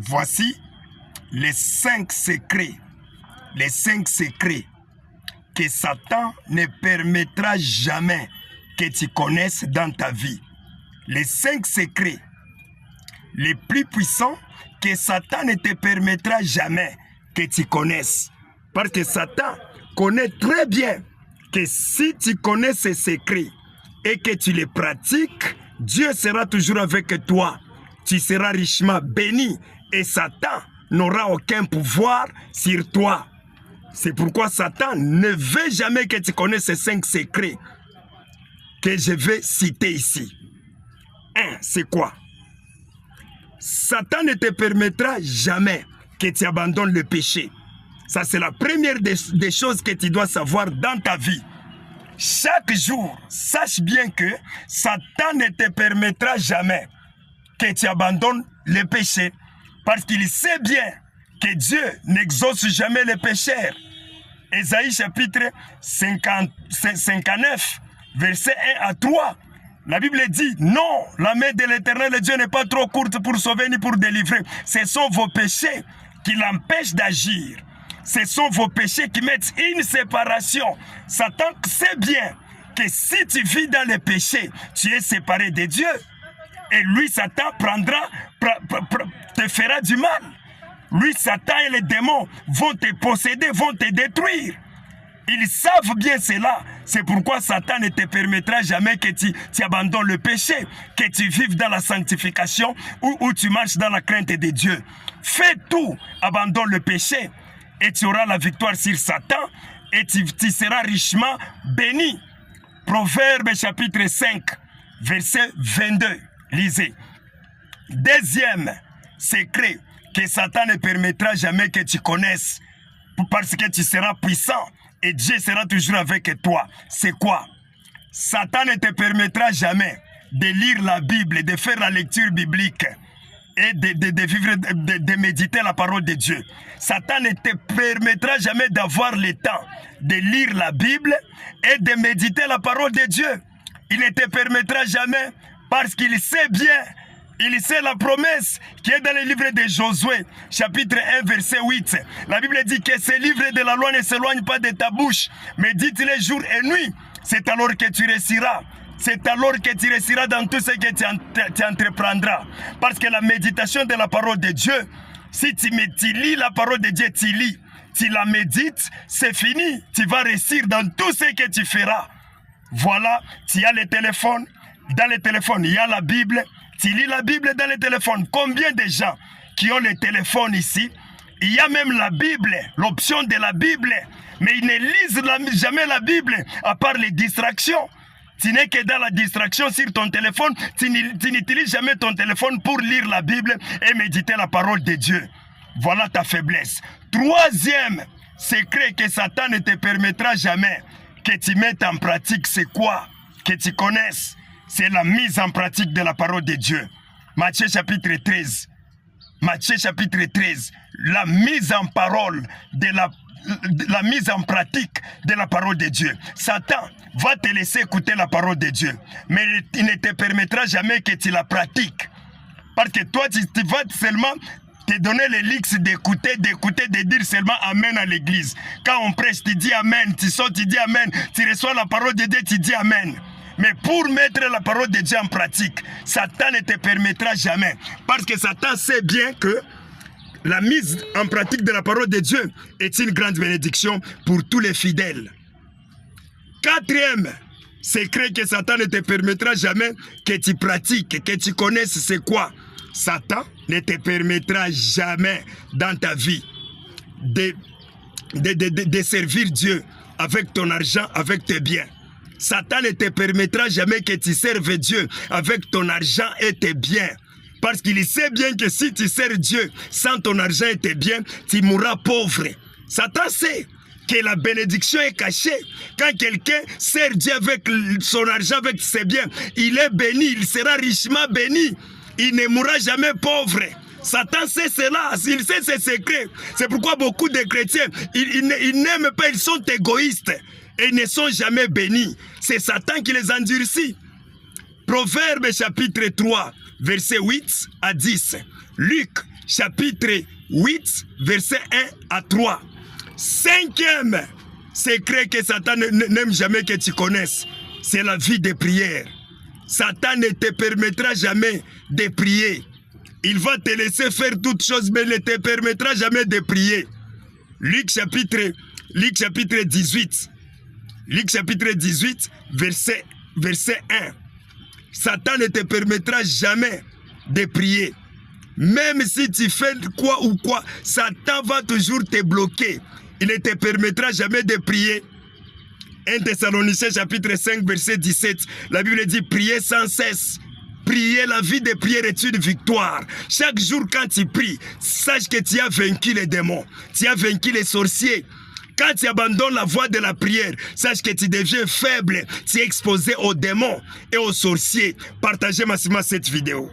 Voici les 5 secrets. Les 5 secrets que Satan ne permettra jamais que tu connaisses dans ta vie. Les 5 secrets les plus puissants que Satan ne te permettra jamais que tu connaisses. Parce que Satan connaît très bien que si tu connais ces secrets et que tu les pratiques, Dieu sera toujours avec toi. Tu seras richement béni et Satan n'aura aucun pouvoir sur toi. C'est pourquoi Satan ne veut jamais que tu connaisses ces 5 secrets que je vais citer ici. 1. C'est quoi? Satan ne te permettra jamais que tu abandonnes le péché. Ça, c'est la première des choses que tu dois savoir dans ta vie. Chaque jour, sache bien que Satan ne te permettra jamais que tu abandonnes le péché. Parce qu'il sait bien que Dieu n'exauce jamais les pécheurs. Ésaïe chapitre 59, verset 1 à 3. La Bible dit, non, la main de l'Éternel Dieu n'est pas trop courte pour sauver ni pour délivrer. Ce sont vos péchés qui l'empêchent d'agir. Ce sont vos péchés qui mettent une séparation. Satan sait bien que si tu vis dans les péchés, tu es séparé de Dieu. Et lui, Satan, te fera du mal. Lui, Satan et les démons vont te posséder, vont te détruire. Ils savent bien cela. C'est pourquoi Satan ne te permettra jamais que tu abandonnes le péché, que tu vives dans la sanctification ou tu marches dans la crainte de Dieu. Fais tout, abandonne le péché et tu auras la victoire sur Satan et tu seras richement béni. Proverbe chapitre 5, verset 22. Lisez. Deuxième secret que Satan ne permettra jamais que tu connaisses parce que tu seras puissant et Dieu sera toujours avec toi. C'est quoi? Satan ne te permettra jamais de lire la Bible, de faire la lecture biblique et de vivre, de méditer la parole de Dieu. Satan ne te permettra jamais d'avoir le temps de lire la Bible et de méditer la parole de Dieu. Il ne te permettra jamais parce qu'il sait bien, il sait la promesse qui est dans le livre de Josué, chapitre 1, verset 8. La Bible dit que ce livre de la loi ne s'éloigne pas de ta bouche, mais dit-le jour et nuit. C'est alors que tu réussiras. C'est alors que tu réussiras dans tout ce que tu entreprendras. Parce que la méditation de la parole de Dieu, si tu lis la parole de Dieu, tu lis, tu la médites, c'est fini. Tu vas réussir dans tout ce que tu feras. Voilà, tu as le téléphone. Dans le téléphone, il y a la Bible. Tu lis la Bible dans le téléphone. Combien de gens qui ont le téléphone ici? Il y a même la Bible, l'option de la Bible. Mais ils ne lisent jamais la Bible, à part les distractions. Tu n'es que dans la distraction sur ton téléphone. Tu n'utilises jamais ton téléphone pour lire la Bible et méditer la parole de Dieu. Voilà ta faiblesse. Troisième secret que Satan ne te permettra jamais que tu mettes en pratique, c'est quoi? Que tu connaisses. C'est la mise en pratique de la parole de Dieu. Matthieu chapitre 13. Matthieu chapitre 13. La mise en parole la mise en pratique de la parole de Dieu. Satan va te laisser écouter la parole de Dieu, mais il ne te permettra jamais que tu la pratiques. Parce que toi, tu vas seulement te donner les luxe d'écouter, de dire seulement Amen à l'église. Quand on prêche, tu dis Amen, tu sors, tu dis Amen, tu reçois la parole de Dieu, tu dis Amen. Mais pour mettre la parole de Dieu en pratique, Satan ne te permettra jamais. Parce que Satan sait bien que la mise en pratique de la parole de Dieu est une grande bénédiction pour tous les fidèles. Quatrième secret que Satan ne te permettra jamais que tu pratiques, que tu connaisses, c'est quoi? Satan ne te permettra jamais dans ta vie de servir Dieu avec ton argent, avec tes biens. Satan ne te permettra jamais que tu serves Dieu avec ton argent et tes biens. Parce qu'il sait bien que si tu sers Dieu sans ton argent et tes biens, tu mourras pauvre. Satan sait que la bénédiction est cachée. Quand quelqu'un sert Dieu avec son argent, avec ses biens, il est béni, il sera richement béni. Il ne mourra jamais pauvre. Satan sait cela, il sait ses secrets. C'est pourquoi beaucoup de chrétiens, ils n'aiment pas, ils sont égoïstes. Et ils ne sont jamais bénis. C'est Satan qui les endurcit. Proverbe chapitre 3, verset 8 à 10. Luc chapitre 8, verset 1 à 3. Cinquième secret que Satan n'aime jamais que tu connaisses, c'est la vie de prière. Satan ne te permettra jamais de prier. Il va te laisser faire toutes choses, mais ne te permettra jamais de prier. Luc chapitre 18. Luc chapitre 18, verset 1. Satan ne te permettra jamais de prier. Même si tu fais quoi ou quoi, Satan va toujours te bloquer. Il ne te permettra jamais de prier. 1 Thessaloniciens chapitre 5 verset 17, la Bible dit priez sans cesse. Prier, la vie de prière est une victoire. Chaque jour quand tu pries, sache que tu as vaincu les démons, tu as vaincu les sorciers. Quand tu abandonnes la voie de la prière, sache que tu deviens faible, tu es exposé aux démons et aux sorciers. Partagez massivement cette vidéo.